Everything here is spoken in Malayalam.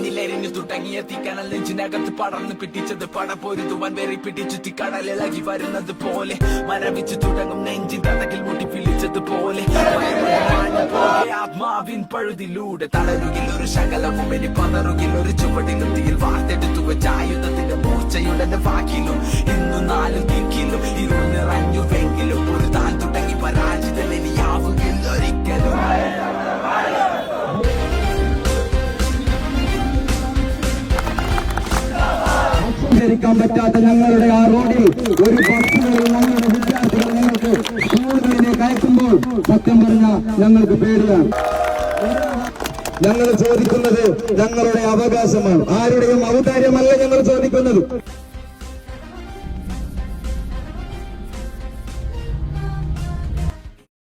മണ്ണിലെരിഞ്ഞു തുടങ്ങിയ തീക്കനൽ നെഞ്ചിനകത്ത് പടർന്നു പിടിച്ചത് പടപൊരുതുവാൻ വെറി പിടിച്ചു കടലിളകി വരുന്നത് പോലെ മരവിച്ചു തുടങ്ങും നെഞ്ചിൻ തടകിൽ മുട്ടി പിടിച്ചതുപോലെ ആത്മാവിൻ പഴുതിലൂടെ തളരുകിൽ ഒരു ശകലവും ഇനി പതറുകിൽ ഒരു ചുവടിലും തീയിൽ വാർത്തെടുത്തു വെച്ച ആയുധത്തിന്റെ മൂർച്ചയുടെ വാക്കിലും ഇന്നു നാലും ദിക്കിലും ഇരുൾ നിറഞ്ഞുവെങ്കിലും ഒരു താൻ തുടങ്ങി പരാജിതൻ ഇനിയാവുകില്ല ഒരിക്കലും. ാൻ പറ്റാത്ത ഞങ്ങളുടെ ആ റോഡിൽ ഒരു ബസ്സുകളിൽ ഞങ്ങളുടെ വിദ്യാർത്ഥികൾ ഞങ്ങൾക്ക് സ്കൂളുകളിലേക്ക് അയക്കുമ്പോൾ സത്യം പറഞ്ഞ ഞങ്ങൾക്ക് പേടിയാണ്. ഞങ്ങൾ ചോദിക്കുന്നത് ഞങ്ങളുടെ അവകാശമാണ്, ആരുടെയും ഔദാര്യമല്ല ഞങ്ങൾ ചോദിക്കുന്നത്.